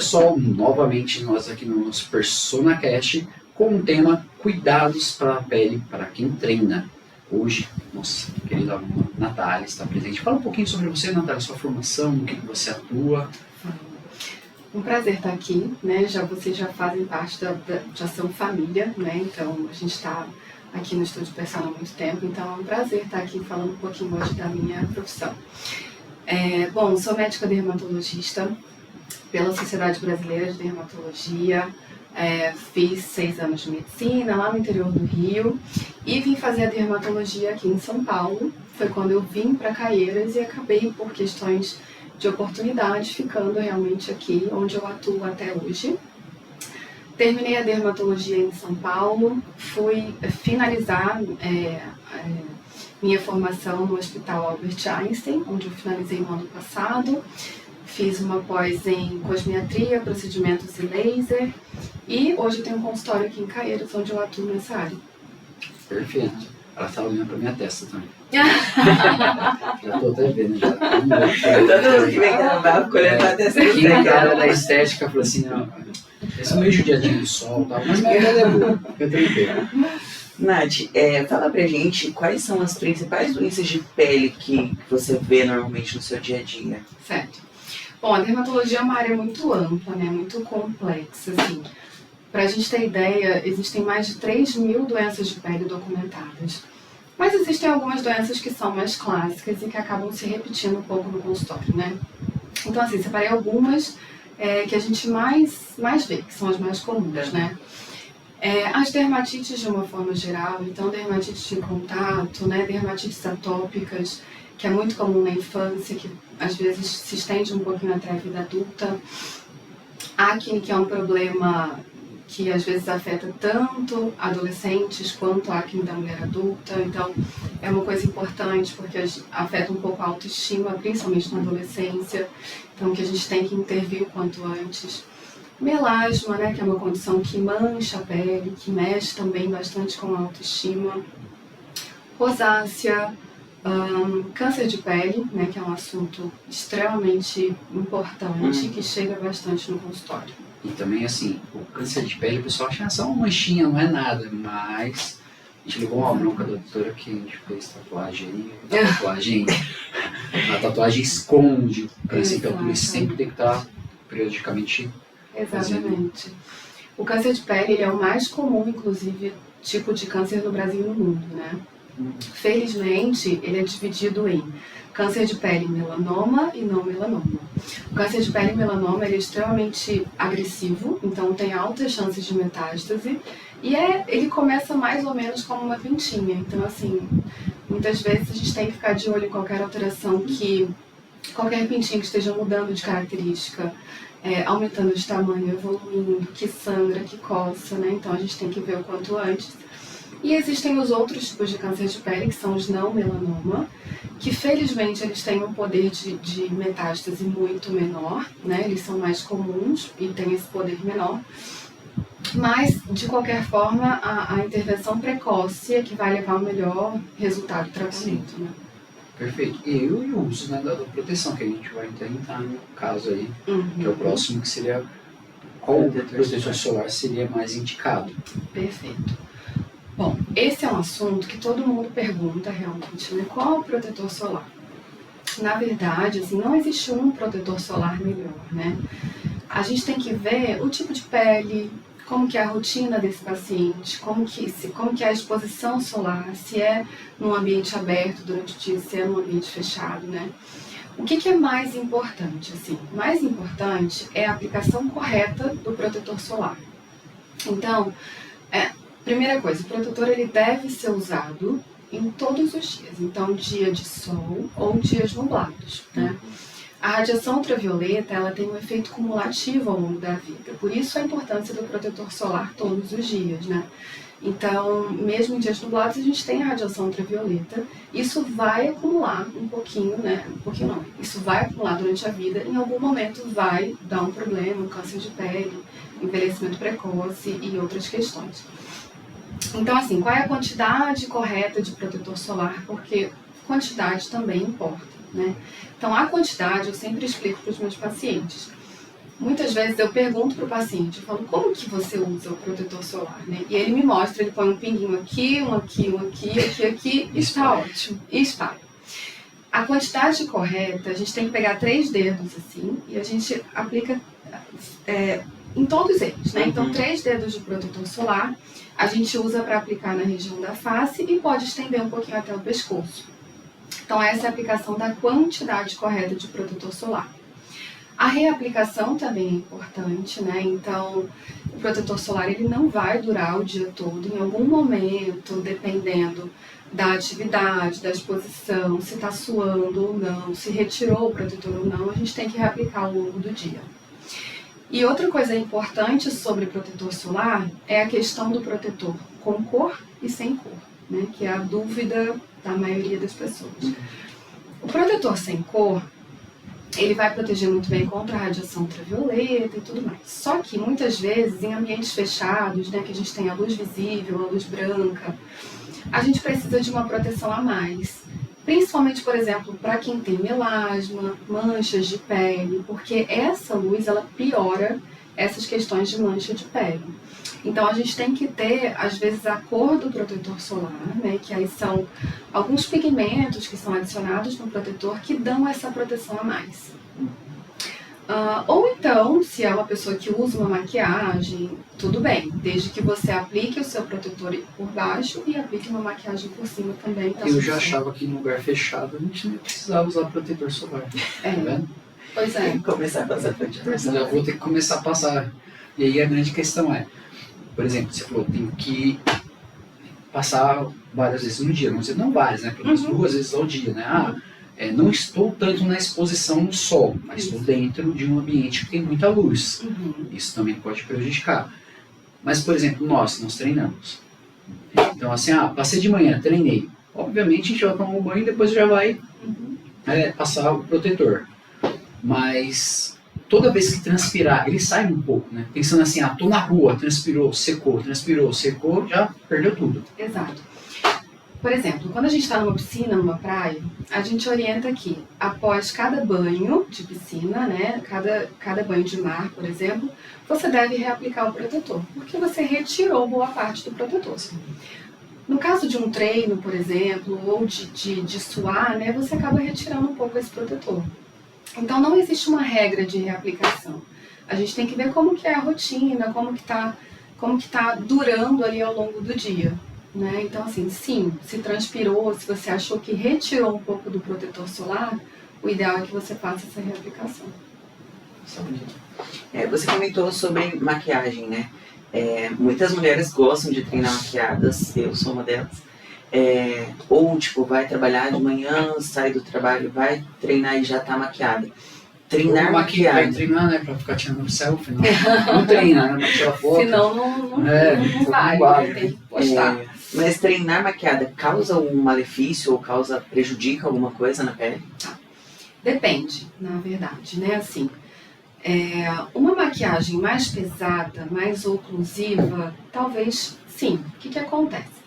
pessoal, novamente nós aqui no nosso PersonaCast com o tema Cuidados para a Pele para quem treina. Hoje, nossa querida aluna Natália está presente. Fala um pouquinho sobre você, Natália, sua formação, no que você atua. Um prazer estar aqui, né? Vocês já fazem parte já são família, né? Então a gente está aqui no Estúdio Persona há muito tempo, então é um prazer estar aqui falando um pouquinho hoje da minha profissão. Bom, sou médica dermatologista pela Sociedade Brasileira de Dermatologia, fiz 6 anos de medicina lá no interior do Rio e vim fazer a dermatologia aqui em São Paulo. Foi quando eu vim para Caieiras e acabei, por questões de oportunidade, ficando realmente aqui onde eu atuo até hoje. Terminei a dermatologia em São Paulo, fui finalizar minha formação no Hospital Albert Einstein, onde eu finalizei no ano passado. Fiz uma pós em cosmetria, procedimentos e laser, e hoje eu tenho um consultório aqui em Caieiras, onde eu atuo nessa área. Perfeito. Ela está olhando para minha testa também. Já estou até vendo. Já. Todo mundo que vem gravar, olhando para a testa do Quem é cara da estética falou assim, não, esse é meio judiadinho do sol, tal, mas minha pele é boa, fica tranquilo. Nath, fala pra gente quais são as principais doenças de pele que você vê normalmente no seu dia a dia. Certo. Bom, a dermatologia é uma área muito ampla, né? Muito complexa, assim. Pra gente ter ideia, existem mais de 3.000 doenças de pele documentadas. Mas existem algumas doenças que são mais clássicas e que acabam se repetindo um pouco no consultório, né? Então, assim, separei algumas que a gente mais vê, que são as mais comuns, né? As dermatites de uma forma geral, então dermatites de contato, né? Dermatites atópicas, que é muito comum na infância, que às vezes se estende um pouquinho até a vida adulta. Acne, que é um problema que às vezes afeta tanto adolescentes quanto a acne da mulher adulta, então é uma coisa importante porque afeta um pouco a autoestima, principalmente na adolescência, então que a gente tem que intervir o quanto antes. Melasma, né, que é uma condição que mancha a pele, que mexe também bastante com a autoestima. Rosácea, câncer de pele, né, que é um assunto extremamente importante, que chega bastante no consultório. E também, assim, o câncer de pele, o pessoal acha só uma manchinha, não é nada, mas a gente levou uma bronca da doutora que a gente fez tatuagem aí, a tatuagem esconde o câncer, então por isso sempre tem que estar periodicamente Exatamente. O câncer de pele ele é o mais comum, inclusive, tipo de câncer no Brasil e no mundo, né? Felizmente, ele é dividido em câncer de pele melanoma e não melanoma. O câncer de pele melanoma ele é extremamente agressivo, então tem altas chances de metástase e ele começa mais ou menos como uma pintinha. Então, assim, muitas vezes a gente tem que ficar de olho em qualquer alteração qualquer pintinho que esteja mudando de característica, aumentando de tamanho, evoluindo, que sangra, que coça, né? Então a gente tem que ver o quanto antes. E existem os outros tipos de câncer de pele, que são os não melanoma, que felizmente eles têm um poder de metástase muito menor, né? Eles são mais comuns e têm esse poder menor. Mas, de qualquer forma, a intervenção precoce é que vai levar ao melhor resultado do tratamento, né? Perfeito. E o uso, né, da proteção, que a gente vai entrar no caso aí, que é o próximo, que seria qual protetor solar seria mais indicado. Perfeito. Bom, esse é um assunto que todo mundo pergunta realmente, né? Qual o protetor solar? Na verdade, assim, não existe um protetor solar melhor, né? A gente tem que ver o tipo de pele, como que é a rotina desse paciente, como que é a exposição solar, se é num ambiente aberto durante o dia, se é num ambiente fechado, né? O que é mais importante, assim? Mais importante é a aplicação correta do protetor solar. Então, primeira coisa, o protetor ele deve ser usado em todos os dias. Então, dia de sol ou dias nublados, né? A radiação ultravioleta ela tem um efeito cumulativo ao longo da vida, por isso a importância do protetor solar todos os dias, né? Então, mesmo em dias nublados, a gente tem a radiação ultravioleta, isso vai acumular um pouquinho, né? Um pouquinho não, isso vai acumular durante a vida, em algum momento vai dar um problema, um câncer de pele, envelhecimento precoce e outras questões. Então, assim, qual é a quantidade correta de protetor solar? Porque quantidade também importa, né? Então, a quantidade eu sempre explico para os meus pacientes. muitas vezes eu pergunto para o paciente, eu falo, como que você usa o protetor solar, né? E ele me mostra, ele põe um pinguinho aqui, um aqui, um aqui, aqui, e está ótimo, e espalha. A quantidade correta, a gente tem que pegar 3 dedos assim, e a gente aplica em todos eles, né? Então, 3 dedos de protetor solar, a gente usa para aplicar na região da face e pode estender um pouquinho até o pescoço. Então, essa é a aplicação da quantidade correta de protetor solar. A reaplicação também é importante, né? Então, o protetor solar ele não vai durar o dia todo. Em algum momento, dependendo da atividade, da exposição, se está suando ou não, se retirou o protetor ou não, a gente tem que reaplicar ao longo do dia. E outra coisa importante sobre protetor solar é a questão do protetor com cor e sem cor, né? Que é a dúvida da maioria das pessoas. O protetor sem cor, ele vai proteger muito bem contra a radiação ultravioleta e tudo mais. Só que muitas vezes em ambientes fechados, né, que a gente tem a luz visível, a luz branca, a gente precisa de uma proteção a mais. Principalmente, por exemplo, para quem tem melasma, manchas de pele, porque essa luz ela piora essas questões de mancha de pele. Então a gente tem que ter, às vezes, a cor do protetor solar, né, que aí são alguns pigmentos que são adicionados no protetor que dão essa proteção a mais. Ou então, se é uma pessoa que usa uma maquiagem, tudo bem, desde que você aplique o seu protetor por baixo e aplique uma maquiagem por cima também. Tá Eu já achava que em lugar fechado a gente não precisava usar protetor solar. Tá vendo? Pois é. Tem que começar a passar protetor Eu solar. já vou ter que começar a passar. E aí a grande questão é, por exemplo, você falou, tem que passar várias vezes no dia, não várias, né? Pelo menos 2 vezes ao dia, né? Não estou tanto na exposição no sol, mas estou dentro de um ambiente que tem muita luz. Isso também pode prejudicar. Mas, por exemplo, nós treinamos. Então, assim, passei de manhã, treinei. Obviamente, a gente vai tomar um banho e depois já vai passar o protetor. Mas toda vez que transpirar, ele sai um pouco, né? Pensando assim, tô na rua, transpirou, secou, já perdeu tudo. Exato. Por exemplo, quando a gente está numa piscina, numa praia, a gente orienta que após cada banho de piscina, né, cada banho de mar, por exemplo, você deve reaplicar o protetor, porque você retirou boa parte do protetor. No caso de um treino, por exemplo, ou de suar, né, você acaba retirando um pouco esse protetor. Então não existe uma regra de reaplicação. A gente tem que ver como que é a rotina, como que tá durando ali ao longo do dia. Né? Então, assim, sim, se transpirou, se você achou que retirou um pouco do protetor solar, o ideal é que você faça essa reaplicação. Você comentou sobre maquiagem, né? Muitas mulheres gostam de treinar maquiadas, eu sou uma delas. Ou, tipo, vai trabalhar de manhã, sai do trabalho, vai treinar e já tá maquiada. Treinar maquiagem. Vai treinar, né? Pra ficar tirando selfie, não treina, né? Pra tirar foto. Senão não vale, tem que postar. Mas treinar maquiada causa um malefício ou prejudica alguma coisa na pele? Depende, na verdade, né? Assim, uma maquiagem mais pesada, mais oclusiva, talvez sim. O que acontece?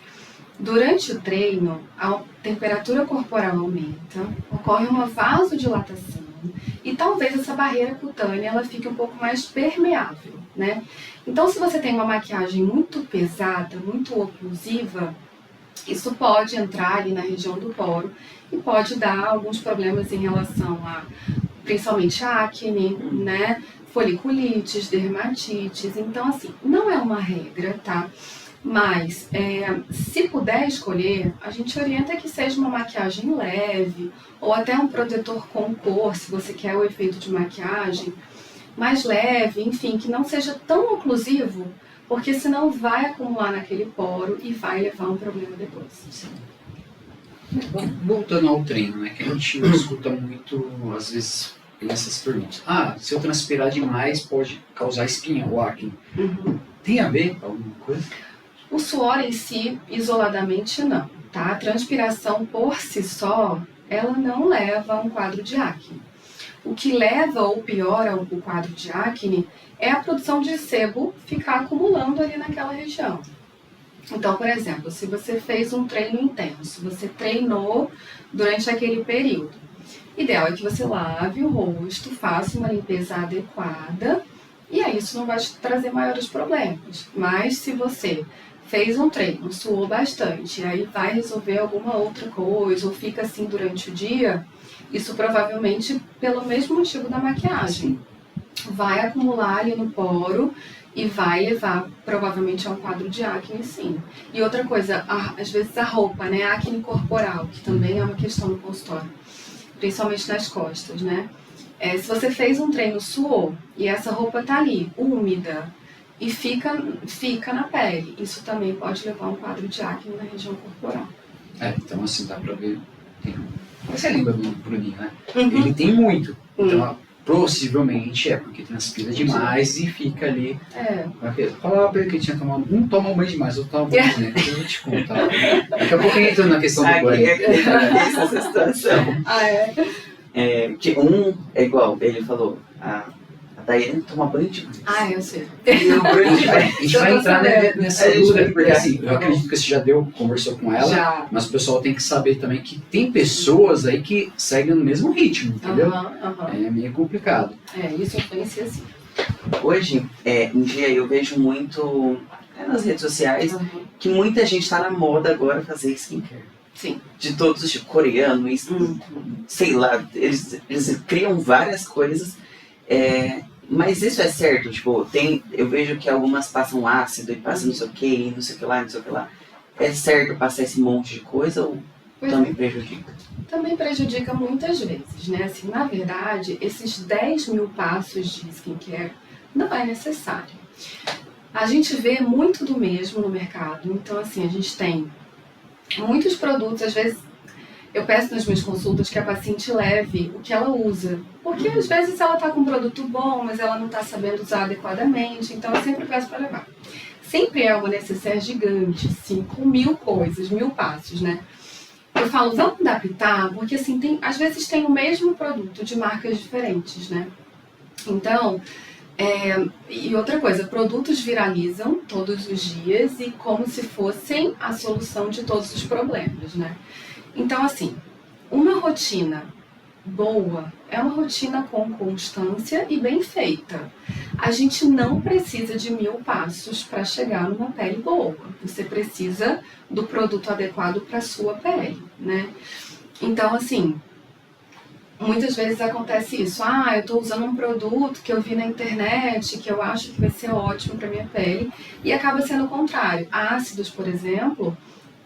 Durante o treino, a temperatura corporal aumenta, ocorre uma vasodilatação e talvez essa barreira cutânea ela fique um pouco mais permeável, né? Então, se você tem uma maquiagem muito pesada, muito oclusiva, isso pode entrar ali na região do poro e pode dar alguns problemas em relação a, principalmente, acne, né? Foliculites, dermatites. Então, assim, não é uma regra, tá? Mas, se puder escolher, a gente orienta que seja uma maquiagem leve ou até um protetor com cor, se você quer o efeito de maquiagem mais leve, enfim, que não seja tão oclusivo, porque senão vai acumular naquele poro e vai levar a um problema depois. Sim. Voltando ao treino, né? Que a gente escuta muito, às vezes, essas perguntas. Se eu transpirar demais pode causar espinha ou acne. Tem a ver com alguma coisa? O suor em si, isoladamente, não, tá? A transpiração por si só, ela não leva a um quadro de acne. O que leva ou piora o quadro de acne é a produção de sebo ficar acumulando ali naquela região. Então, por exemplo, se você fez um treino intenso, você treinou durante aquele período, Ideal é que você lave o rosto, faça uma limpeza adequada, e aí isso não vai te trazer maiores problemas. Mas se você fez um treino, suou bastante, aí vai resolver alguma outra coisa, ou fica assim durante o dia, isso provavelmente pelo mesmo motivo da maquiagem. Vai acumular ali no poro e vai levar provavelmente a um quadro de acne, sim. E outra coisa, às vezes a roupa, né, a acne corporal, que também é uma questão no consultório, principalmente nas costas, né? Se você fez um treino, suou, e essa roupa tá ali, úmida, e fica na pele, isso também pode levar a um quadro de acne na região corporal. Então assim, dá pra ver. Essa é a língua do Bruninho, né? Uhum. Ele tem muito. Então, possivelmente é porque transpira demais e fica ali. Falava pra ele que ele tinha tomado. Um toma um banho demais, outro toma um banho de neve. Eu vou te contar. Daqui a pouco entra na questão do banho. Essa situação. Que é igual, ele falou, a Daiane toma banho demais. Eu sei. E o Bruno A gente vai entrar nessa dúvida, porque assim, eu acredito que você já conversou com ela, Já. mas o pessoal tem que saber também que tem pessoas aí que seguem no mesmo ritmo, entendeu? É meio complicado. Isso influencia sim. Hoje, em dia, eu vejo muito nas redes sociais que muita gente está na moda agora fazer skincare. Sim. De todos os tipos, coreano, sei lá, eles criam várias coisas. Mas isso é certo, tipo, eu vejo que algumas passam ácido e passam não sei o que, não sei o que lá, não sei o que lá. É certo passar esse monte de coisa ou também prejudica? Também prejudica muitas vezes, né? Assim, na verdade, esses 10 mil passos de skincare não é necessário. A gente vê muito do mesmo no mercado, então assim, a gente tem muitos produtos, às vezes eu peço nas minhas consultas que a paciente leve o que ela usa. Porque às vezes ela está com um produto bom, mas ela não está sabendo usar adequadamente, então eu sempre peço para levar. Sempre é uma necessaire gigante, assim, com 1000 coisas, 1000 passos, né? Eu falo, vamos adaptar, porque assim, às vezes tem o mesmo produto de marcas diferentes, né? Então, e outra coisa, produtos viralizam todos os dias e como se fossem a solução de todos os problemas, né? Então, assim, uma rotina boa é uma rotina com constância e bem feita. A gente não precisa de 1000 passos para chegar numa pele boa. Você precisa do produto adequado para a sua pele, né? Então, assim, muitas vezes acontece isso. Eu estou usando um produto que eu vi na internet, que eu acho que vai ser ótimo para minha pele, e acaba sendo o contrário. Ácidos, por exemplo,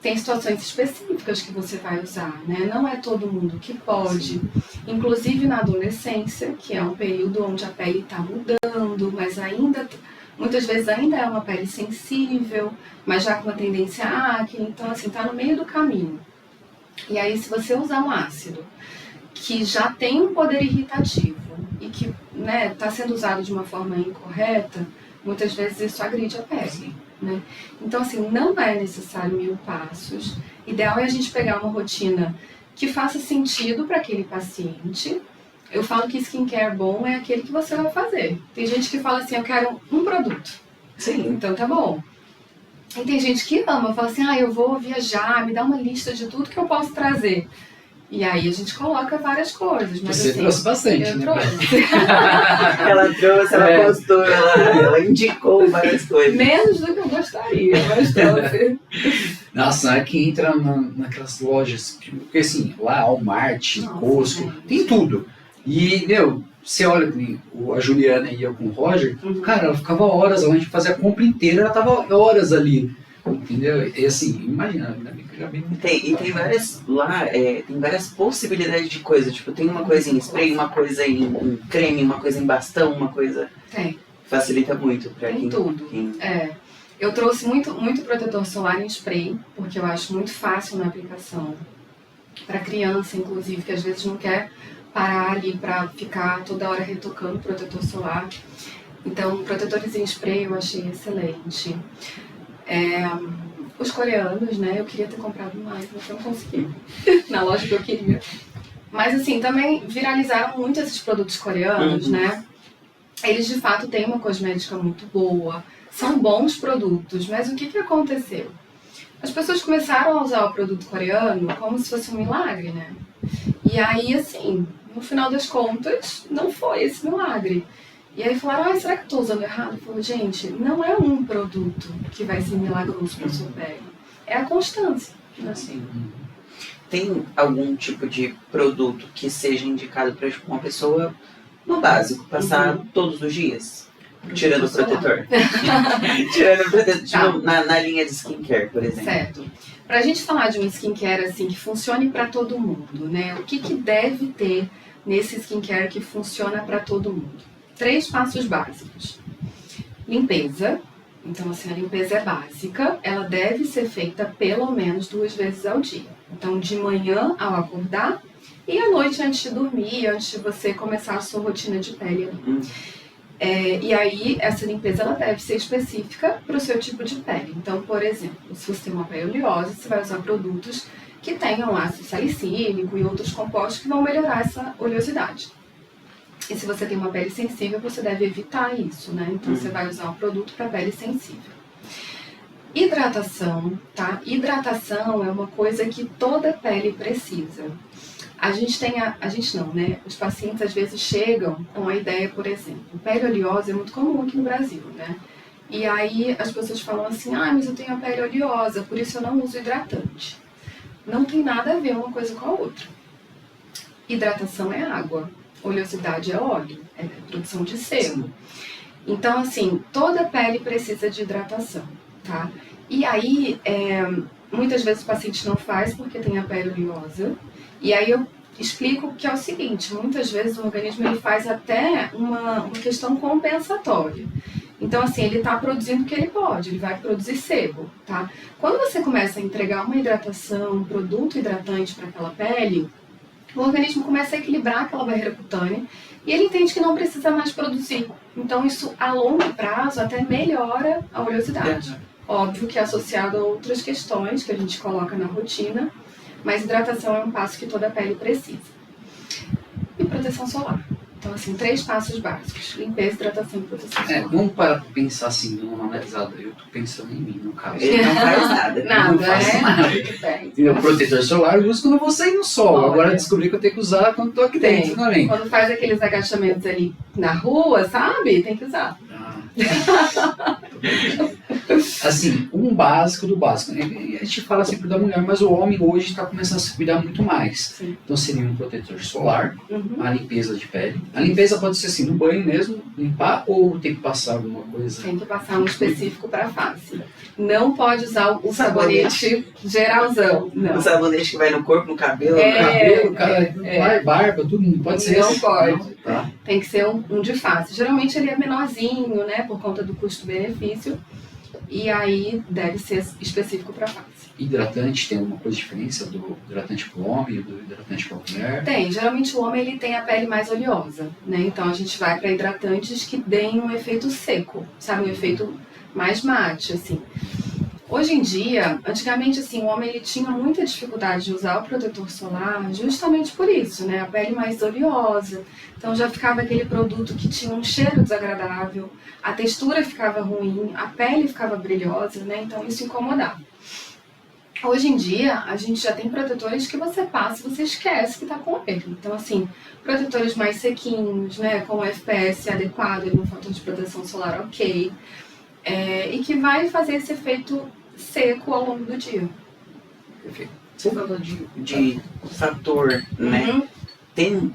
tem situações específicas que você vai usar, né? Não é todo mundo que pode. Inclusive na adolescência, que é um período onde a pele está mudando, mas muitas vezes ainda é uma pele sensível, mas já com uma tendência à acne. Então, assim, está no meio do caminho. E aí, se você usar um ácido que já tem um poder irritativo e que, né, está sendo usado de uma forma incorreta, muitas vezes isso agride a pele. Né? Então, assim, não é necessário 1000 passos. Ideal é a gente pegar uma rotina que faça sentido para aquele paciente. Eu falo que skincare bom é aquele que você vai fazer. Tem gente que fala assim, eu quero um produto. Sim. Então tá bom. E tem gente que ama, fala assim, eu vou viajar, me dá uma lista de tudo que eu posso trazer. E aí a gente coloca várias coisas. Mas, você assim, trouxe bastante, eu né? trouxe. Ela trouxe, ela postou, ela indicou várias coisas. Menos do que eu gostaria, mas trouxe. Nossa, é que entra naquelas lojas, porque assim, lá, Walmart, Costco, tem tudo. E, você olha, a Juliana ia com o Roger, cara, ela ficava horas, a gente fazia a compra inteira, ela tava horas ali, entendeu? E assim, imagina, ainda bem que eu já vi. Tem várias, lá, tem várias possibilidades de coisa, tipo, tem uma coisa em spray, uma coisa em creme, uma coisa em bastão, uma coisa... Tem. Facilita muito pra tem quem... tudo. Eu trouxe muito protetor solar em spray, porque eu acho muito fácil na aplicação. Para criança, inclusive, que às vezes não quer parar ali para ficar toda hora retocando protetor solar. Então, protetores em spray eu achei excelente. Os coreanos, né? Eu queria ter comprado mais, mas eu não consegui. Na loja que eu queria. Mas, assim, também viralizaram muito esses produtos coreanos, né? Eles, de fato, têm uma cosmética muito boa. São bons produtos, mas o que aconteceu? As pessoas começaram a usar o produto coreano como se fosse um milagre, né? E aí, assim, no final das contas, não foi esse milagre. E aí falaram, será que eu estou usando errado? Eu falei, gente, não é um produto que vai ser milagroso para a sua pele. É a constância. Né? Assim, tem algum tipo de produto que seja indicado para uma pessoa, no básico, passar todos os dias? Tirando o protetor. Tirando o protetor, tipo, na linha de skincare, por exemplo. Certo. Pra gente falar de um skincare assim que funcione para todo mundo, né? O que deve ter nesse skincare que funciona para todo mundo? 3 passos básicos. Limpeza. Então, assim, a limpeza é básica. Ela deve ser feita pelo menos 2 vezes ao dia. Então, de manhã ao acordar e à noite antes de dormir, antes de você começar a sua rotina de pele. E aí, essa limpeza ela deve ser específica para o seu tipo de pele. Então, por exemplo, se você tem uma pele oleosa, você vai usar produtos que tenham ácido salicílico e outros compostos que vão melhorar essa oleosidade. E se você tem uma pele sensível, você deve evitar isso, né? Então, você vai usar um produto para pele sensível. Hidratação, tá? Hidratação é uma coisa que toda pele precisa. A gente não, né? Os pacientes às vezes chegam com a ideia, por exemplo, pele oleosa é muito comum aqui no Brasil, né? E aí as pessoas falam assim, mas eu tenho a pele oleosa, por isso eu não uso hidratante. Não tem nada a ver uma coisa com a outra. Hidratação é água, oleosidade é óleo, é produção de sebo. Então, assim, toda pele precisa de hidratação, tá? E aí, muitas vezes o paciente não faz porque tem a pele oleosa. E aí eu explico que é o seguinte, muitas vezes o organismo ele faz até uma questão compensatória. Então, assim, ele está produzindo o que ele pode, ele vai produzir sebo, tá? Quando você começa a entregar uma hidratação, um produto hidratante para aquela pele, o organismo começa a equilibrar aquela barreira cutânea e ele entende que não precisa mais produzir. Então, isso a longo prazo até melhora a oleosidade. Óbvio que é associado a outras questões que a gente coloca na rotina, mas hidratação é um passo que toda a pele precisa. E proteção solar. Então, assim, 3 passos básicos. Limpeza, hidratação e proteção solar. Vamos para pensar assim, numa analisada. Eu tô pensando em mim, no caso. Ele não faz nada. Não faço nada. O protetor solar eu uso quando eu vou sair no sol. Olha. Agora eu descobri que eu tenho que usar quando tô aqui dentro também. Quando faz aqueles agachamentos ali na rua, sabe? Tem que usar. Assim, um básico do básico. A gente fala sempre da mulher, mas o homem hoje está começando a se cuidar muito mais. Sim. Então seria um protetor solar, a limpeza de pele. A limpeza pode ser assim, no banho mesmo, limpar ou tem que passar alguma coisa? Tem que passar um específico para face. Não pode usar o sabonete geralzão. Não. O sabonete que vai no corpo, no cabelo, barba, tudo. Pode ser não esse? pode. Não, tá. Tem que ser um de face. Geralmente ele é menorzinho, né? Por conta do custo-benefício. E aí deve ser específico para face. Hidratante, tem alguma coisa de diferença do hidratante para o homem e do hidratante para a mulher? Tem. Geralmente o homem ele tem a pele mais oleosa, né? Então a gente vai para hidratantes que deem um efeito seco, sabe? Um efeito mais mate, assim. Hoje em dia, antigamente assim, o homem ele tinha muita dificuldade de usar o protetor solar justamente por isso, né? A pele mais oleosa, então já ficava aquele produto que tinha um cheiro desagradável, a textura ficava ruim, a pele ficava brilhosa, né? Então isso incomodava. Hoje em dia, a gente já tem protetores que você passa e você esquece que está com ele. Então, assim, protetores mais sequinhos, né? Com o FPS adequado, um fator de proteção solar ok. E que vai fazer esse efeito seco ao longo do dia. Perfeito. Você falou de fator, né? Tem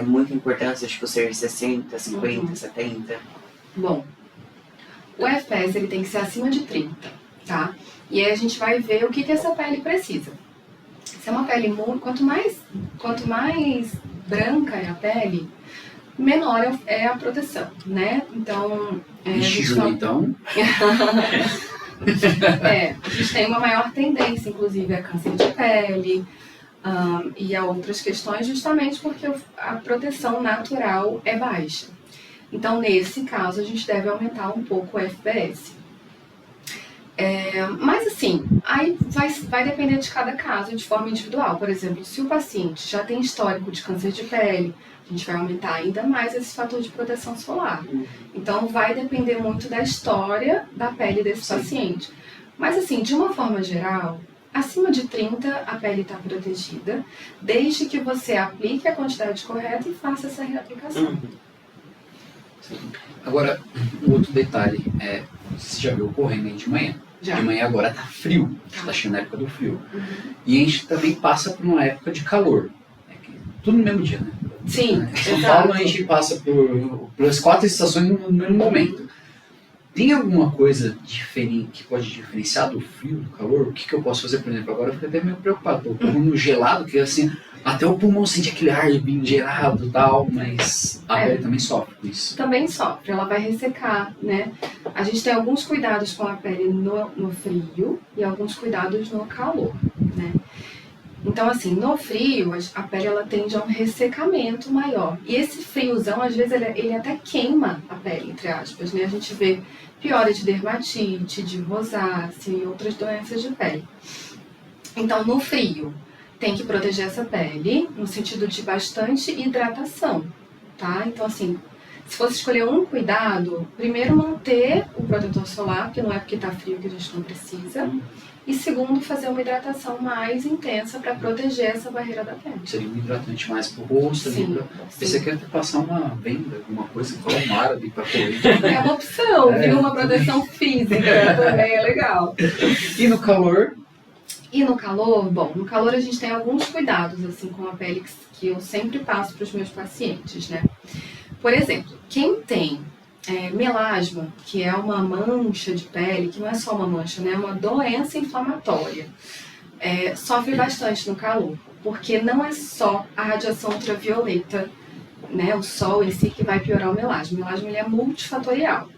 muita importância, tipo, ser 60, 50, 70? Bom, o FPS ele tem que ser acima de 30, tá? E aí a gente vai ver o que essa pele precisa. Se é uma pele quanto mais branca é a pele, menor é a proteção, né? Então, então. A gente tem uma maior tendência, inclusive, a câncer de pele e a outras questões, justamente porque a proteção natural é baixa. Então, nesse caso, a gente deve aumentar um pouco o FPS. Mas assim, aí vai depender de cada caso, de forma individual. Por exemplo, se o paciente já tem histórico de câncer de pele, a gente vai aumentar ainda mais esse fator de proteção solar. Então, vai depender muito da história da pele desse paciente. Mas assim, de uma forma geral, Acima de 30, a pele está protegida, desde que você aplique a quantidade correta e faça essa reaplicação. Agora, um outro detalhe, você já viu correndo aí de manhã? Já. De manhã agora tá frio, está chegando a época do frio. E a gente também passa por uma época de calor. Tudo no mesmo dia, né? Sim, Em São exato. Paulo a gente passa pelas 4 estações no mesmo momento. Tem alguma coisa diferente que pode diferenciar do frio, do calor? O que eu posso fazer, por exemplo? Agora eu fico até meio preocupado. Eu corro no gelado, que assim, até o pulmão sente aquele ar vindo gelado e tal, mas a pele também sofre com isso. Também sofre, ela vai ressecar, né? A gente tem alguns cuidados com a pele no frio e alguns cuidados no calor, né? Então, assim, no frio, a pele ela tende a um ressecamento maior. E esse friozão, às vezes, ele até queima a pele, entre aspas, né? A gente vê piora de dermatite, de rosácea e outras doenças de pele. Então, no frio, tem que proteger essa pele no sentido de bastante hidratação, tá? Então, assim, se fosse escolher um cuidado, primeiro manter o protetor solar, porque não é porque tá frio que a gente não precisa. E segundo, fazer uma hidratação mais intensa para proteger essa barreira da pele. Seria um hidratante mais pro rosto ali. Sim, Você quer passar uma venda, alguma coisa, calmar ali pra correr. É uma opção, viu? Uma proteção física também é legal. E no calor? E no calor, bom, no calor a gente tem alguns cuidados assim com a pele que eu sempre passo para os meus pacientes, né? Por exemplo, quem tem melasma, que é uma mancha de pele, que não é só uma mancha, né? É uma doença inflamatória, sofre bastante no calor, porque não é só a radiação ultravioleta, né? O sol em si que vai piorar o melasma. O melasma ele é multifatorial.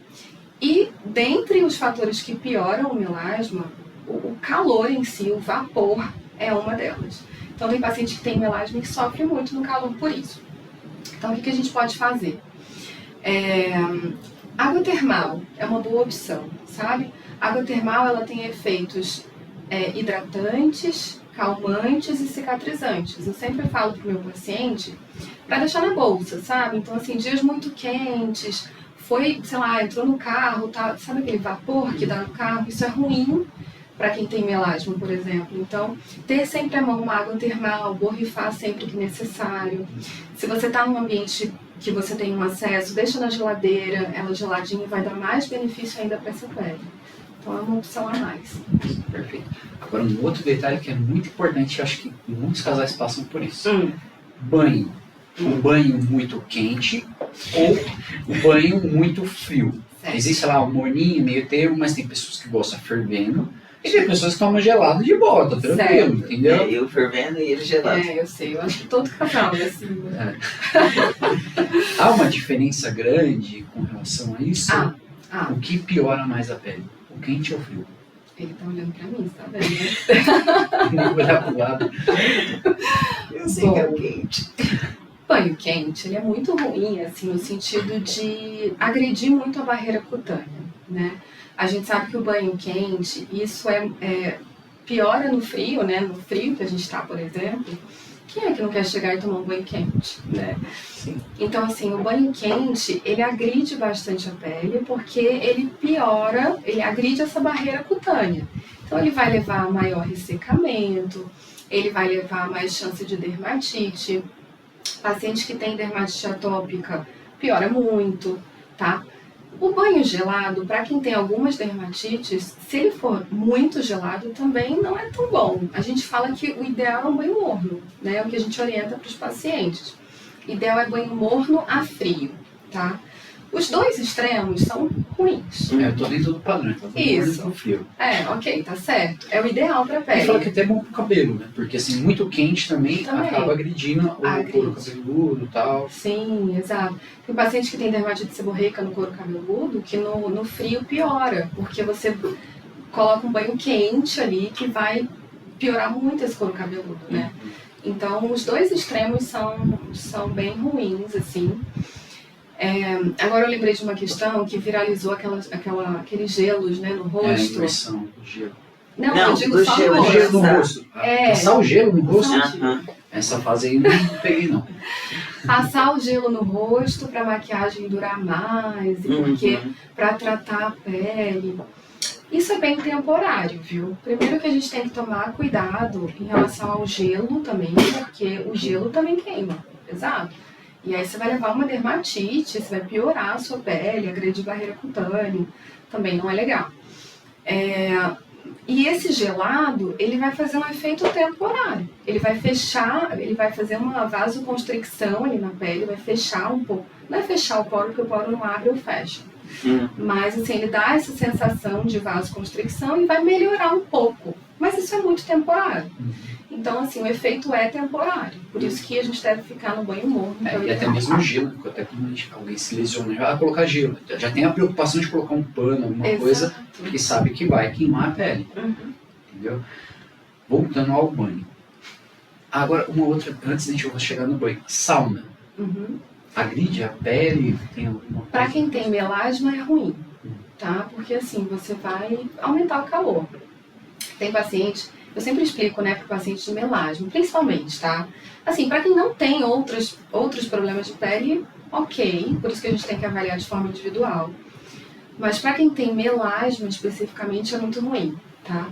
E dentre os fatores que pioram o melasma, o calor em si, o vapor, é uma delas. Então tem paciente que tem melasma que sofre muito no calor por isso. Então o que a gente pode fazer? Água termal é uma boa opção, sabe? Água termal ela tem efeitos hidratantes, calmantes e cicatrizantes. Eu sempre falo pro meu paciente para deixar na bolsa, sabe? Então assim, dias muito quentes, sei lá, entrou no carro, tá, sabe aquele vapor que dá no carro? Isso é ruim para quem tem melasma, por exemplo. Então, ter sempre à mão uma água termal, borrifar sempre que necessário. Se você está num ambiente que você tem um acesso, deixa na geladeira, ela geladinha vai dar mais benefício ainda para essa pele. Então é uma opção a mais. Perfeito. Agora um outro detalhe que é muito importante, eu acho que muitos casais passam por isso. Banho. Um banho muito quente ou um banho muito frio. Certo. Existe lá um morninho, meio termo, mas tem pessoas que gostam fervendo e tem pessoas que tomam gelado de boa, tá tranquilo, Certo. entendeu? Eu fervendo e ele gelado. Eu sei, eu acho que todo casal é assim. Né? Há uma diferença grande com relação a isso? O que piora mais a pele? O quente ou o frio? Ele tá olhando pra mim, tá vendo? Não olhar pro lado. Eu sei que é o quente. Banho quente, ele é muito ruim, assim, no sentido de agredir muito a barreira cutânea, né? A gente sabe que o banho quente, isso piora no frio, né? No frio que a gente tá, por exemplo. Quem é que não quer chegar e tomar um banho quente, né? Sim. Então, assim, o banho quente, ele agride bastante a pele, porque ele agride essa barreira cutânea. Então, ele vai levar a maior ressecamento, ele vai levar a mais chance de dermatite. Pacientes que têm dermatite atópica piora muito, tá? O banho gelado, para quem tem algumas dermatites, se ele for muito gelado, também não é tão bom. A gente fala que o ideal é um banho morno, né? É o que a gente orienta para os pacientes. O ideal é banho morno a frio, tá? Os dois extremos são ruins. Eu tô dentro do padrão, então Isso. com frio. Ok, tá certo. É o ideal para a E pele. fala que até é bom pro cabelo, né? Porque assim, muito quente também Também. acaba agredindo o couro cabeludo e tal. Sim, exato. Tem paciente que tem dermatite seborreica no couro cabeludo que no frio piora, porque você coloca um banho quente ali que vai piorar muito esse couro cabeludo, né? Então, os dois extremos são bem ruins, assim. Agora eu lembrei de uma questão que viralizou aqueles gelos, né, no rosto. Imersão do gelo. Não, Não, eu digo do só gelo, no O gelo no rosto. rosto. Passar o gelo no rosto? Aham. Essa fase aí não peguei, não. Passar o gelo no rosto para a maquiagem durar mais, e porque para tratar a pele. Isso é bem temporário, viu? Primeiro que a gente tem que tomar cuidado em relação ao gelo também, porque o gelo também queima, exato. E aí você vai levar uma dermatite, você vai piorar a sua pele, agredir barreira cutânea, também não é legal. E esse gelado, ele vai fazer um efeito temporário. Ele vai fechar, ele vai fazer uma vasoconstricção ali na pele, vai fechar um pouco. Não é fechar o poro, porque o poro não abre ou fecha. Mas assim, ele dá essa sensação de vasoconstricção e vai melhorar um pouco. Mas isso é muito temporário. Então, assim, o efeito é temporário. Por isso que a gente deve ficar no banho morno. E até mesmo gelo, porque até quando alguém se lesiona, vai colocar gelo. Já tem a preocupação de colocar um pano, alguma coisa, porque sabe que vai queimar a pele. Entendeu? Voltando ao banho. Agora, uma outra, antes de a gente chegar no banho, sauna. Agride a pele? Tem alguma coisa? Pra quem tem melasma é ruim, tá? Porque assim, você vai aumentar o calor. Tem paciente, eu sempre explico, né, pro paciente de melasma, principalmente, tá? Assim, pra quem não tem outros problemas de pele, ok, por isso que a gente tem que avaliar de forma individual. Mas pra quem tem melasma especificamente é muito ruim, tá?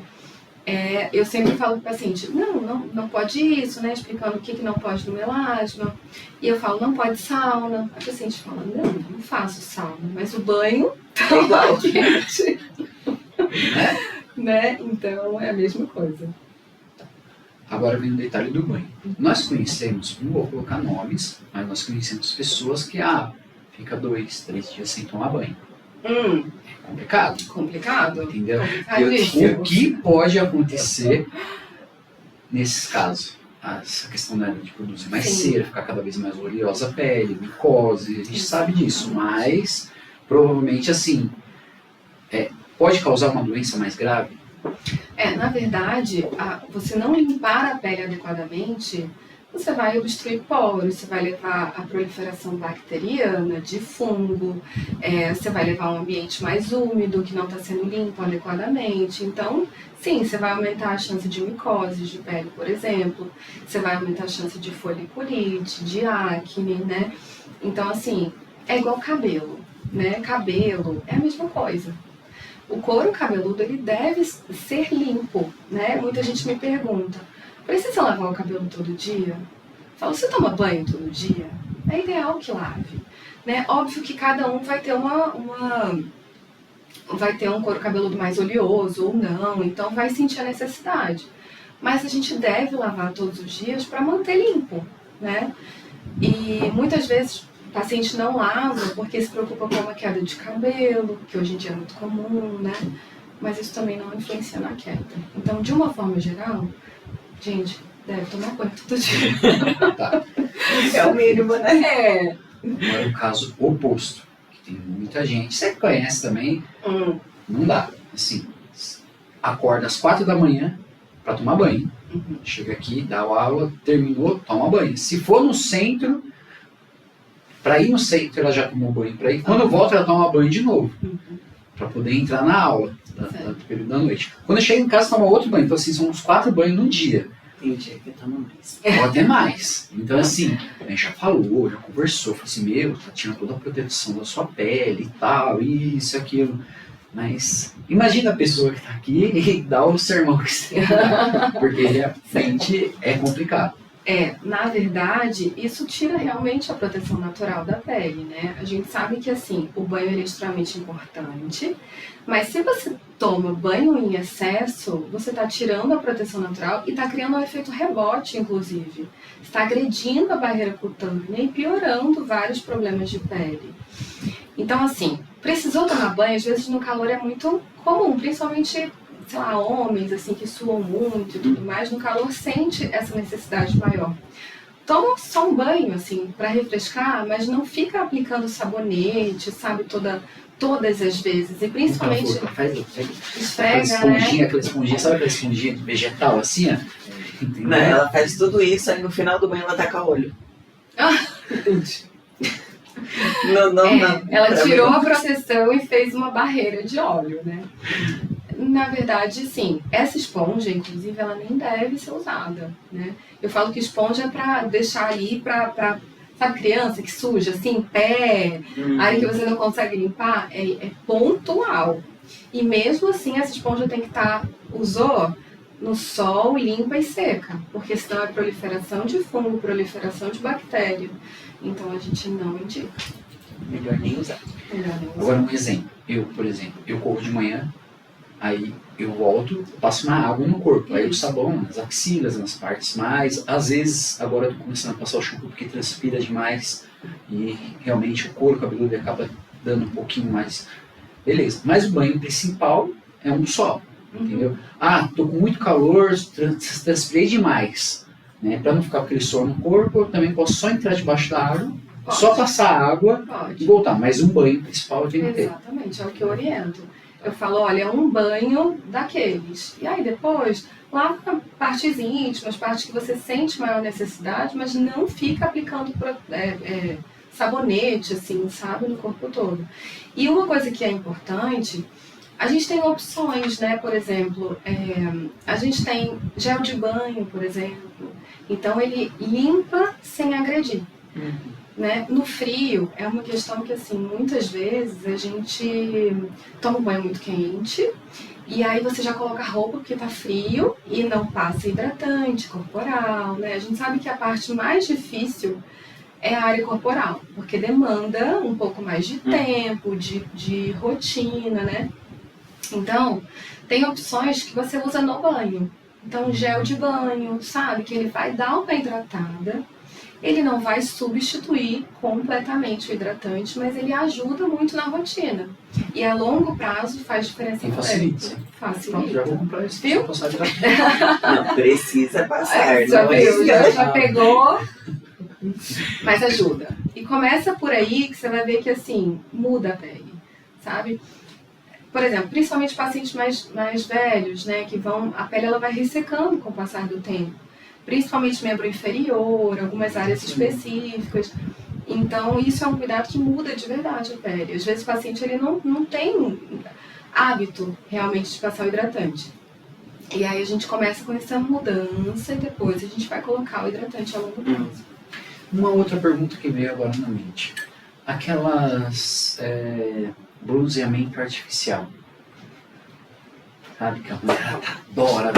Eu sempre falo pro paciente, não pode isso, né? Explicando o que não pode no melasma. E eu falo, não pode sauna. A paciente fala, não faço sauna, mas o banho tá igual, gente. Né? Então é a mesma coisa. Agora vem o detalhe do banho. Nós conhecemos, não vou colocar nomes, mas nós conhecemos pessoas que, fica 2, 3 dias sem tomar banho. É complicado. Complicado? Entendeu? E o que pode acontecer nesses casos? Essa questão de produzir mais cera, ficar cada vez mais oleosa a pele, micose, a gente sabe disso, mas provavelmente assim, pode causar uma doença mais grave? Na verdade, você não limpar a pele adequadamente, você vai obstruir poros, você vai levar a proliferação bacteriana, de fungo, você vai levar um ambiente mais úmido, que não está sendo limpo adequadamente. Então, sim, você vai aumentar a chance de micose de pele, por exemplo, você vai aumentar a chance de foliculite, de acne, né? Então, assim, é igual cabelo, né? Cabelo é a mesma coisa. O couro cabeludo, ele deve ser limpo, né? Muita gente me pergunta, precisa lavar o cabelo todo dia? Eu falo, você toma banho todo dia? É ideal que lave, né? Óbvio que cada um vai ter vai ter um couro cabeludo mais oleoso ou não, então vai sentir a necessidade. Mas a gente deve lavar todos os dias para manter limpo, né? E muitas vezes o paciente não lava porque se preocupa com uma queda de cabelo, que hoje em dia é muito comum, né? Mas isso também não influencia na queda. Então, de uma forma geral, gente, deve tomar banho todo dia. Tá. É o mínimo, né? Agora o caso oposto, que tem muita gente, você conhece também, não dá. Assim, acorda às 4 da manhã para tomar banho. Chega aqui, dá a aula, terminou, toma banho. Se for no centro, para ir no centro ela já tomou banho. Para ir, quando volta ela toma banho de novo. Para poder entrar na aula, do período da noite. Quando chega em casa, toma outro banho. Então, assim, são uns 4 banhos no dia. Tem dia que toma mais. Ou até mais. Então, assim, a gente já falou, já conversou. Falou assim, tá tirando toda a proteção da sua pele e tal, isso, aquilo. Mas imagina a pessoa que tá aqui e dá o sermão que você dá. Porque realmente é complicado. Na verdade, isso tira realmente a proteção natural da pele, né? A gente sabe que, assim, o banho é extremamente importante, mas se você toma banho em excesso, você está tirando a proteção natural e está criando um efeito rebote, inclusive. Está agredindo a barreira cutânea e piorando vários problemas de pele. Então, assim, precisou tomar banho, às vezes no calor é muito comum, principalmente, sei lá, homens, assim, que suam muito e tudo mais, no calor sente essa necessidade maior. Toma só um banho, assim, para refrescar, mas não fica aplicando sabonete, sabe, todas as vezes. E principalmente esfrega, aquela esponjinha, sabe aquela esponjinha vegetal, assim, ó? Não, ela faz tudo isso, aí no final do banho ela taca olho. Entendi. Não. Ela tirou a proteção e fez uma barreira de óleo, né? Na verdade, sim, essa esponja, inclusive, ela nem deve ser usada, né? Eu falo que esponja é pra deixar ali sabe, criança que suja, assim, pé, área que você não consegue limpar, é pontual. E mesmo assim, essa esponja tem que estar, usou no sol, limpa e seca, porque senão é proliferação de fungo, proliferação de bactéria. Então a gente não indica. Melhor nem usar. Melhor nem usar. Agora um exemplo. Eu, por exemplo, eu corro de manhã, aí eu volto, passo uma água no corpo, aí o sabão nas axilas, nas partes mais. Às vezes, agora eu tô começando a passar o shampoo porque transpira demais e realmente o couro cabeludo acaba dando um pouquinho mais. Beleza. Mas o banho principal é um só, entendeu? Ah, tô com muito calor, transpirei demais. Né? Para não ficar com aquele suor no corpo, eu também posso só entrar debaixo da água, Pode. só passar água e Pode. voltar. Mas um banho principal eu tenho que ter. Exatamente, é o que eu oriento. Eu falo, olha, um banho daqueles. E aí depois, lava partes íntimas, partes que você sente maior necessidade, mas não fica aplicando sabonete, assim, sabe, no corpo todo. E uma coisa que é importante, a gente tem opções, né? Por exemplo, a gente tem gel de banho, por exemplo. Então ele limpa sem agredir. Né? No frio, é uma questão que, assim, muitas vezes a gente toma um banho muito quente e aí você já coloca a roupa porque tá frio e não passa hidratante corporal, né? A gente sabe que a parte mais difícil é a área corporal, porque demanda um pouco mais de tempo, de rotina, né? Então, tem opções que você usa no banho. Então, gel de banho, sabe? Que ele vai dar uma hidratada. Ele não vai substituir completamente o hidratante, mas ele ajuda muito na rotina. E a longo prazo faz diferença E facilita. Pronto, já vou comprar isso. Viu? Só passar de Não precisa passar. Já não viu? é? Já pegou, mas ajuda. E começa por aí que você vai ver que, assim, muda a pele, sabe? Por exemplo, principalmente pacientes mais velhos, né, que a pele ela vai ressecando com o passar do tempo. Principalmente membro inferior, algumas áreas específicas. Então, isso é um cuidado que muda de verdade a pele. Às vezes o paciente ele não tem hábito realmente de passar o hidratante. E aí a gente começa com essa mudança e depois a gente vai colocar o hidratante a longo prazo. Uma outra pergunta que veio agora na mente. Aquelas bronzeamento artificial. Sabe que a mulher adora,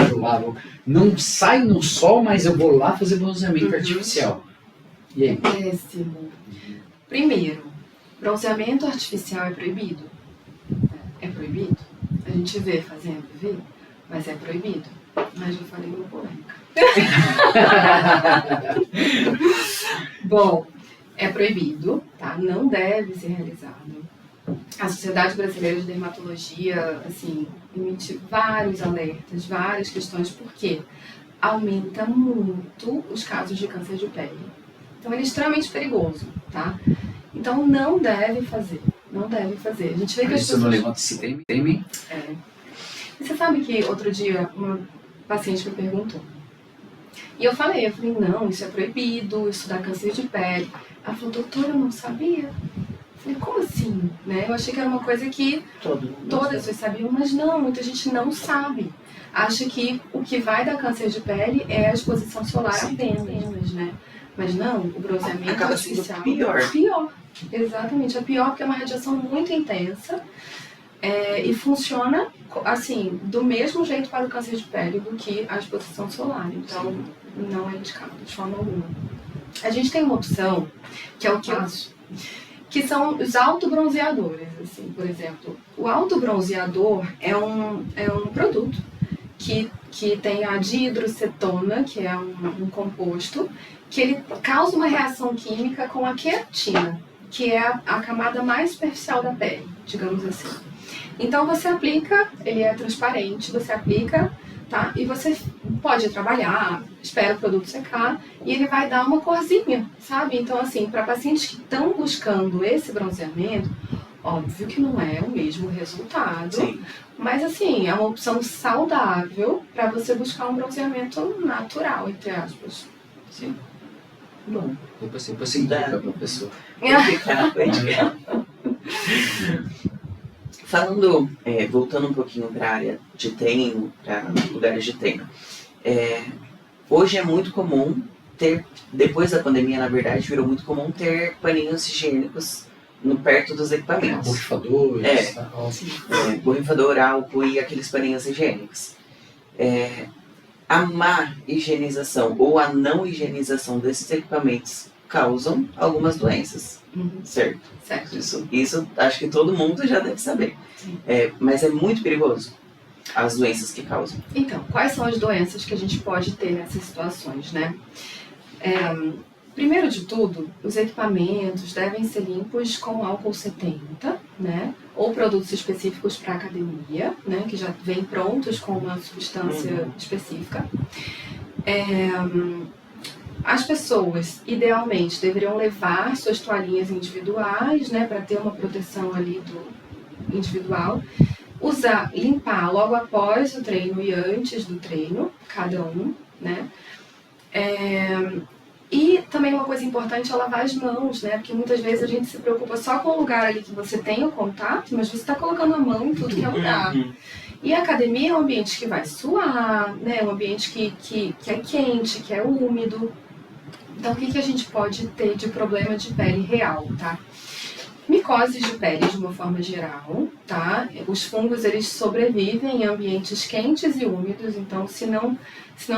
não sai no sol, mas eu vou lá fazer bronzeamento artificial. E aí? Péssimo. Primeiro, bronzeamento artificial é proibido? É proibido? A gente vê fazendo, mas é proibido. Mas já falei uma polêmica. Bom, é proibido, tá? Não deve ser realizado. A Sociedade Brasileira de Dermatologia, assim, emite vários alertas, várias questões, porque aumenta muito os casos de câncer de pele. Então, ele é extremamente perigoso, tá? Então, não deve fazer, não deve fazer. A gente vê que as Isso pessoas... não levanta esse tema? E você sabe que outro dia uma paciente me perguntou. E eu falei, não, isso é proibido, isso dá câncer de pele. Ela falou, doutora, eu não sabia. Eu falei, como assim? Né? Eu achei que era uma coisa que todas pessoas sabiam, mas não, muita gente não sabe. Acha que o que vai dar câncer de pele é a exposição solar apenas, né? Mas não, o bronzeamento acaba artificial sendo pior. Pior, exatamente. É pior porque é uma radiação muito intensa e funciona, assim, do mesmo jeito para o câncer de pele do que a exposição solar. Então, não é indicado de forma alguma. A gente tem uma opção, que é o que eu faço, que são os autobronzeadores, assim, por exemplo. O autobronzeador é um produto que tem a dihidrocetona, que é um composto, que ele causa uma reação química com a queratina, que é a camada mais superficial da pele, digamos assim. Então você aplica, ele é transparente, você aplica, tá? E você pode trabalhar, espera o produto secar e ele vai dar uma corzinha, sabe? Então, assim, para pacientes que estão buscando esse bronzeamento, óbvio que não é o mesmo resultado, Sim. mas, assim, é uma opção saudável para você buscar um bronzeamento natural, entre aspas. Sim. Bom, depois você indica pra pessoa. Vai indicar. Falando, voltando um pouquinho para a área de treino, para lugares de treino. Hoje é muito comum ter, depois da pandemia, na verdade, virou muito comum ter paninhos higiênicos perto dos equipamentos. Borrifadores, tal. Borrifador, álcool e aqueles paninhos higiênicos. A má higienização ou a não higienização desses equipamentos causam algumas doenças, certo? Certo. Isso acho que todo mundo já deve saber. Mas é muito perigoso as doenças que causam. Então, quais são as doenças que a gente pode ter nessas situações, né? Primeiro de tudo, os equipamentos devem ser limpos com álcool 70, né? Ou produtos específicos para academia, né? Que já vêm prontos com uma substância específica. As pessoas, idealmente, deveriam levar suas toalhinhas individuais, né? Para ter uma proteção ali do individual. Limpar logo após o treino e antes do treino, cada um, né? E também uma coisa importante é lavar as mãos, né? Porque muitas vezes a gente se preocupa só com o lugar ali que você tem o contato, mas você está colocando a mão em tudo que é lugar. E a academia é um ambiente que vai suar, né? É um ambiente que é quente, que é úmido. Então, o que a gente pode ter de problema de pele real, tá? Micoses de pele de uma forma geral, tá? Os fungos, eles sobrevivem em ambientes quentes e úmidos, então se não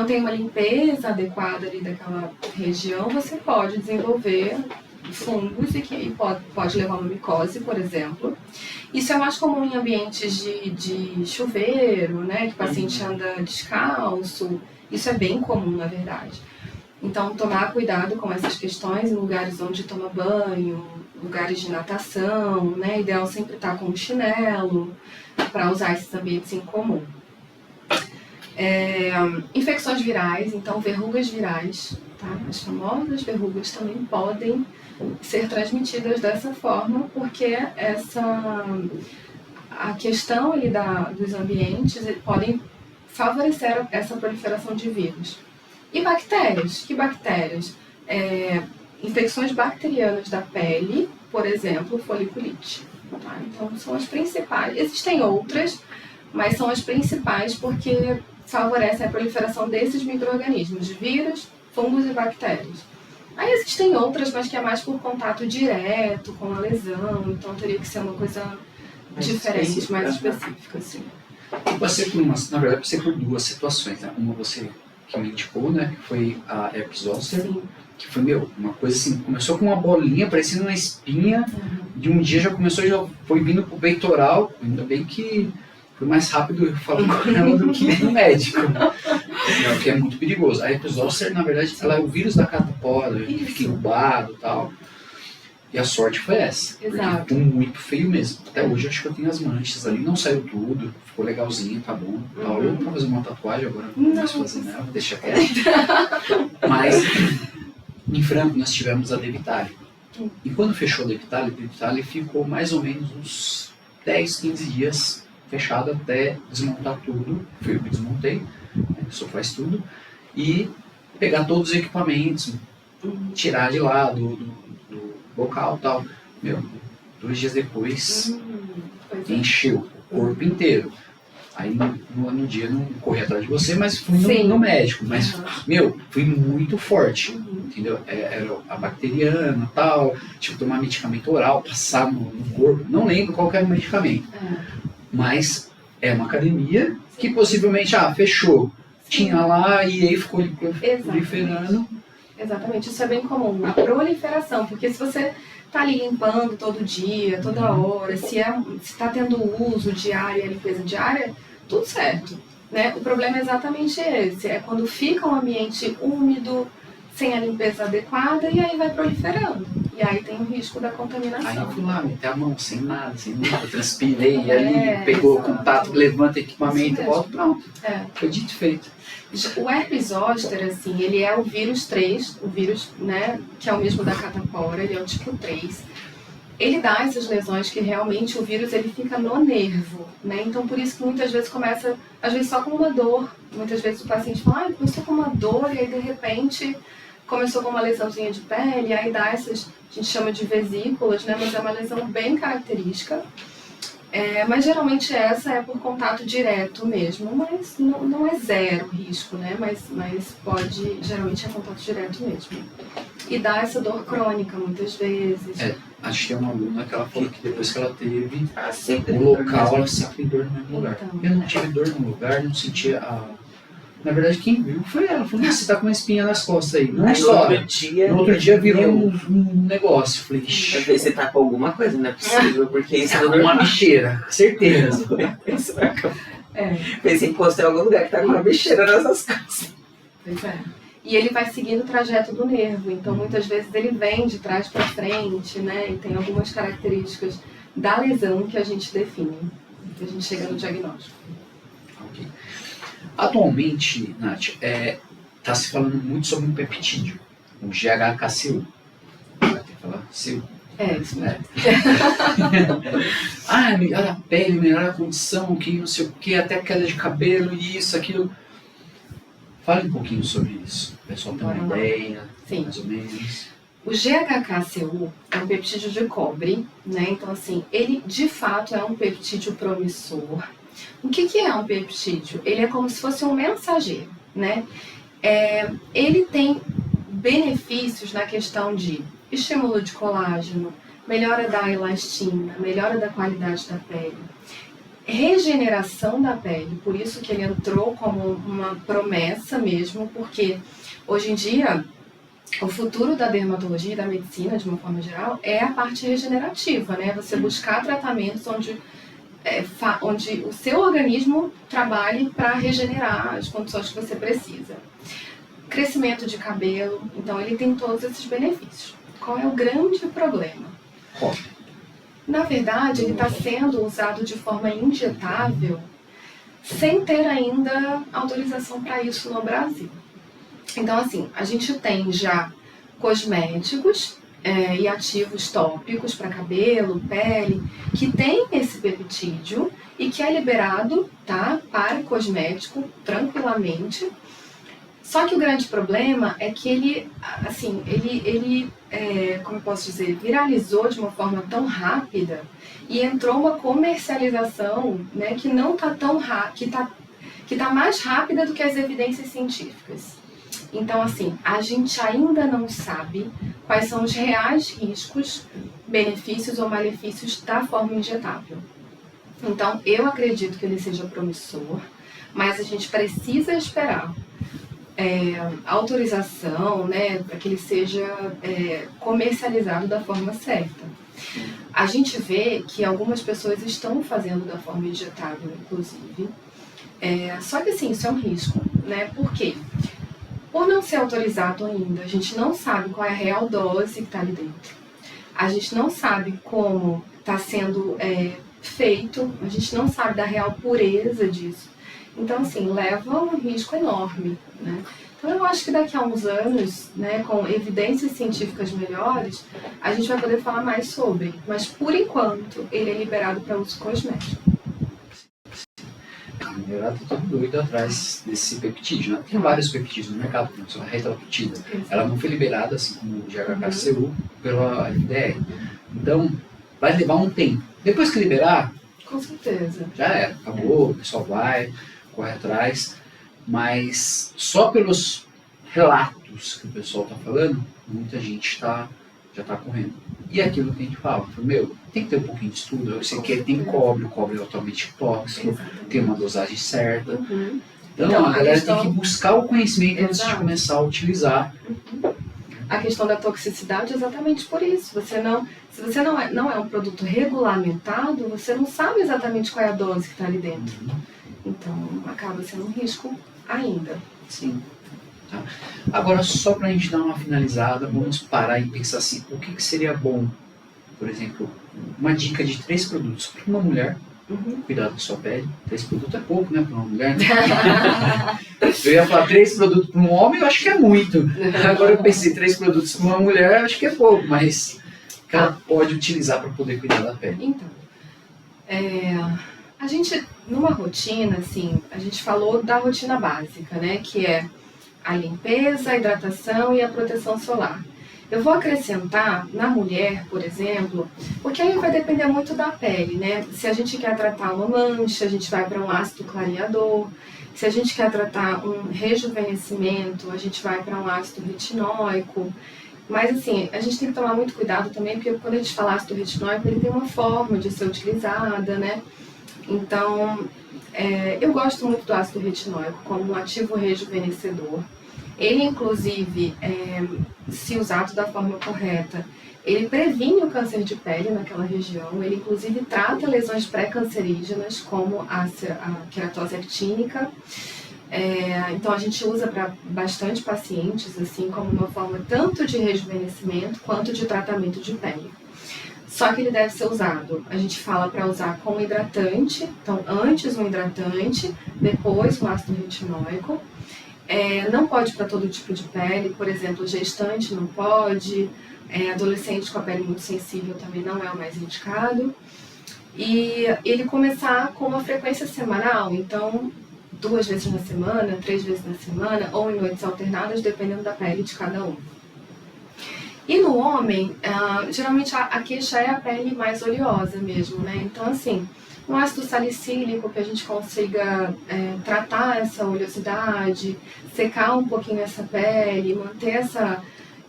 tem uma limpeza adequada ali daquela região, você pode desenvolver fungos e pode levar uma micose, por exemplo. Isso é mais comum em ambientes de chuveiro, né? Que o paciente anda descalço, isso é bem comum, na verdade. Então, tomar cuidado com essas questões em lugares onde toma banho, lugares de natação, né? Ideal sempre estar com um chinelo para usar esses ambientes em comum. Infecções virais, então verrugas virais, tá? As famosas verrugas também podem ser transmitidas dessa forma, porque a questão ali dos ambientes podem favorecer essa proliferação de vírus. E bactérias? Que bactérias? Infecções bacterianas da pele, por exemplo, foliculite. Tá? Então, são as principais. Existem outras, mas são as principais porque favorecem a proliferação desses micro-organismos, vírus, fungos e bactérias. Aí existem outras, mas que é mais por contato direto com a lesão, então teria que ser uma coisa diferente, mais específica. Assim. Na verdade, passei por duas situações, né? Uma você que me indicou, né? Que foi a herpes zoster, que foi, uma coisa assim, começou com uma bolinha, parecendo uma espinha, de um dia já foi vindo pro peitoral, ainda bem que foi mais rápido eu falar com ela do que no médico, que é muito perigoso. A herpes zoster, na verdade, ela é o vírus da catapora, fica incubado e tal. E a sorte foi essa, Exato. Porque ficou muito feio mesmo. Até hoje acho que eu tenho as manchas ali, não saiu tudo, ficou legalzinho, tá bom. Eu vou fazer uma tatuagem agora, não vou mais fazer nada, deixa quieto. Mas em Franco nós tivemos a Devitale. E quando fechou a Devitale ficou mais ou menos uns 10, 15 dias fechado até desmontar tudo. Fui eu que desmontei, a pessoa faz tudo. E pegar todos os equipamentos, tirar de lá do local e tal. 2 dias depois encheu o corpo inteiro. Aí no dia não corri atrás de você, mas fui no médico. Mas, fui muito forte, entendeu? Era a bacteriana e tal, tipo, tomar medicamento oral, passar no corpo. Não lembro qual que era o medicamento. Mas é uma academia que possivelmente, fechou. Tinha lá e aí ficou proliferando. Exatamente, isso é bem comum, a proliferação, porque se você está ali limpando todo dia, toda hora, se está tendo uso diário, a limpeza diária, tudo certo, né? O problema é exatamente esse, é quando fica um ambiente úmido, sem a limpeza adequada, e aí vai proliferando, e aí tem o risco da contaminação. Aí eu fui lá, meter a mão sem nada, transpirei ali, pegou o contato, levanta o equipamento, volta, pronto. Foi dito e feito. O herpes zoster, assim, ele é o vírus 3, o vírus, né, que é o mesmo da catapora, ele é o tipo 3. Ele dá essas lesões que realmente o vírus ele fica no nervo, né? Então por isso que muitas vezes começa, às vezes só com uma dor. Muitas vezes o paciente fala, começou com uma dor e aí de repente começou com uma lesãozinha de pele, aí dá essas, a gente chama de vesículas, né? Mas é uma lesão bem característica. Mas geralmente essa é por contato direto mesmo, mas não é zero risco, né? Mas geralmente é contato direto mesmo. e dá essa dor crônica muitas vezes. Acho que tem uma aluna que ela falou que depois que ela teve Sempre o local, ela sempre tem dor no mesmo lugar. Então, Eu não tive dor no lugar, não sentia a... Na verdade, quem viu foi ela. Falou, você tá com uma espinha nas costas aí. Não Aí só. no outro dia Virou um negócio. Falei, Às vezes você tá com alguma coisa, não é possível, porque isso é uma bicheira, certeza. Isso vai acabar. É, Pensei em encostar em algum lugar que tá com uma bicheira nessas costas. pois é. E ele vai seguindo o trajeto do nervo, então muitas vezes ele vem de trás para frente, né? E tem algumas características da lesão que a gente define, que a gente chega no diagnóstico. Ok. Atualmente, Nath, tá se falando muito sobre um peptídeo, o GHK-CU. Vai ter que falar CU. Isso mesmo. Melhora a pele, melhora a condição, que não sei o que, até queda de cabelo, isso, aquilo. Fale um pouquinho sobre isso. O pessoal tem uma ideia, Sim. mais ou menos. O GHK-CU é um peptídeo de cobre, né? Então, assim, ele de fato é um peptídeo promissor. O que é um peptídeo? Ele é como se fosse um mensageiro, né? Ele tem benefícios na questão de estímulo de colágeno, melhora da elastina, melhora da qualidade da pele, regeneração da pele, por isso que ele entrou como uma promessa mesmo, porque hoje em dia o futuro da dermatologia e da medicina, de uma forma geral, é a parte regenerativa, né? Você buscar tratamentos onde o seu organismo trabalhe para regenerar as condições que você precisa. Crescimento de cabelo, então ele tem todos esses benefícios. Qual é o grande problema? Cobre. Na verdade, ele está sendo usado de forma injetável sem ter ainda autorização para isso no Brasil. Então, assim, a gente tem já cosméticos e ativos tópicos para cabelo, pele, que tem esse peptídeo e que é liberado, tá, para cosmético tranquilamente. Só que o grande problema é que ele, assim, como eu posso dizer, viralizou de uma forma tão rápida e entrou uma comercialização, né, que não tá tão rápida, que tá mais rápida do que as evidências científicas. Então, assim, a gente ainda não sabe quais são os reais riscos, benefícios ou malefícios da forma injetável. Então, eu acredito que ele seja promissor, mas a gente precisa esperar autorização, né, para que ele seja comercializado da forma certa. A gente vê que algumas pessoas estão fazendo da forma injetável, inclusive. Só que assim, isso é um risco, né? Por quê? Por não ser autorizado ainda, a gente não sabe qual é a real dose que está ali dentro. A gente não sabe como está sendo feito, a gente não sabe da real pureza disso. Então, assim, leva um risco enorme, né? Então, eu acho que daqui a uns anos, né, com evidências científicas melhores, a gente vai poder falar mais sobre. Mas, por enquanto, ele é liberado para uso cosmético. A mulherada tá todo doido atrás desse peptídeo, né? Tem vários peptídeos no mercado, como a retrapeptida. Ela não foi liberada, assim como o GHK-CU, pela FDA. Então, vai levar um tempo. Depois que liberar, com certeza, já era, acabou, o pessoal vai, corre atrás. Mas só pelos relatos que o pessoal está falando, muita gente já está correndo. E é aquilo que a gente fala, tem que ter um pouquinho de estudo. Eu sei que tem cobre, o cobre é altamente tóxico, tem uma dosagem certa. Uhum. Então a galera tem que buscar o conhecimento antes de começar a utilizar. Uhum. A questão da toxicidade é exatamente por isso. Se você não é um produto regulamentado, você não sabe exatamente qual é a dose que está ali dentro. Então acaba sendo um risco ainda. Sim. Tá. Agora, só para a gente dar uma finalizada, vamos parar e pensar assim, o que seria bom, por exemplo, uma dica de 3 produtos para uma mulher, cuidar da sua pele. 3 produtos é pouco, né, para uma mulher, né? Eu ia falar 3 produtos para um homem, eu acho que é muito. Agora eu pensei 3 produtos para uma mulher, eu acho que é pouco, mas que ela pode utilizar para poder cuidar da pele. Então, a gente, numa rotina, assim, a gente falou da rotina básica, né, que é a limpeza, a hidratação e a proteção solar. Eu vou acrescentar na mulher, por exemplo, porque aí vai depender muito da pele, né? Se a gente quer tratar uma mancha, a gente vai para um ácido clareador. Se a gente quer tratar um rejuvenescimento, a gente vai para um ácido retinóico. Mas assim, a gente tem que tomar muito cuidado também, porque quando a gente fala ácido retinóico, ele tem uma forma de ser utilizada, né? Então, eu gosto muito do ácido retinóico como um ativo rejuvenescedor. Ele, inclusive, se usado da forma correta, ele previne o câncer de pele naquela região, ele inclusive trata lesões pré-cancerígenas, como a queratose actínica. Então a gente usa para bastante pacientes, assim, como uma forma tanto de rejuvenescimento quanto de tratamento de pele. Só que ele deve ser usado, a gente fala para usar com hidratante, então antes um hidratante, depois um ácido retinóico. Não pode para todo tipo de pele, por exemplo, gestante não pode, adolescente com a pele muito sensível também não é o mais indicado. E ele começar com uma frequência semanal, então 2 vezes na semana, 3 vezes na semana, ou em noites alternadas, dependendo da pele de cada um. E no homem, geralmente a queixa é a pele mais oleosa mesmo, né? Então, assim, um ácido salicílico que a gente consiga tratar essa oleosidade, secar um pouquinho essa pele, manter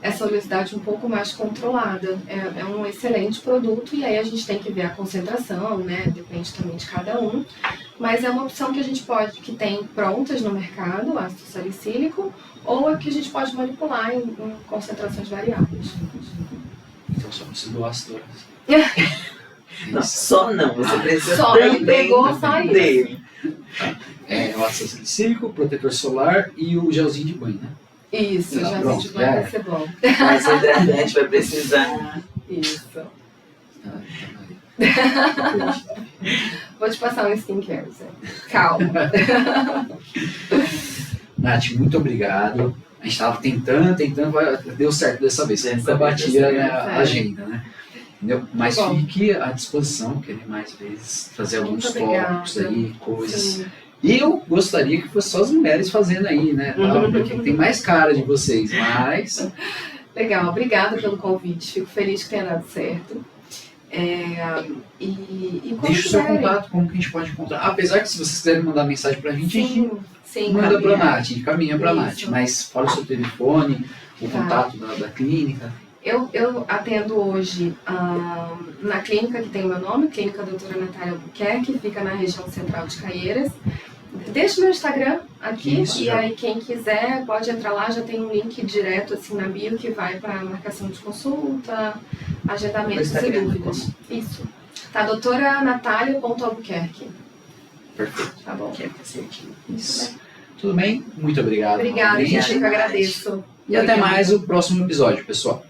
essa oleosidade um pouco mais controlada. É um excelente produto e aí a gente tem que ver a concentração, né? Depende também de cada um. Mas é uma opção que a gente que tem prontas no mercado, ácido salicílico, ou a que a gente pode manipular em concentrações variáveis. Então só precisa do ácido. Não, só não, você precisa Só, também ele pegou só isso. dele. O ácido salicílico, o protetor solar e o gelzinho de banho, né? Isso, já pronto, de banho vai ser bom. Mas o hidratante vai precisar. Isso. Então, Vou te passar um skincare, Zé. Calma. Nath, muito obrigado. A gente estava tentando, deu certo dessa vez. Nunca batia na agenda, né? Entendeu? Mas Bom. fique à disposição, querer mais vezes, fazer alguns Muito obrigada. tópicos aí, coisas. Sim. E eu gostaria que fosse só as mulheres fazendo aí, né? Porque tem mais cara de vocês, mas... Legal, obrigada pelo convite. Fico feliz que tenha dado certo. E quando Deixa o seu quiserem. contato, como que a gente pode encontrar. Apesar que se vocês quiserem mandar mensagem pra gente, a gente Sim, manda pra caminha. Nath, encaminha pra Nath. Isso. Mas fala o seu telefone, o Tá. contato da clínica. Eu atendo hoje na clínica que tem o meu nome, Clínica Doutora Natália Albuquerque, fica na região central de Caieiras. Deixa o meu Instagram aqui, Isso, e já. aí quem quiser pode entrar lá, já tem um link direto assim na bio que vai para marcação de consulta, agendamentos e Instagram, dúvidas. Isso. Tá, doutora Natália.albuquerque. Perfeito. Tá bom? Que é certinho. Isso. Tudo bem? Muito obrigado. Obrigada, novamente. gente, eu que agradeço. E até mais o próximo episódio, pessoal.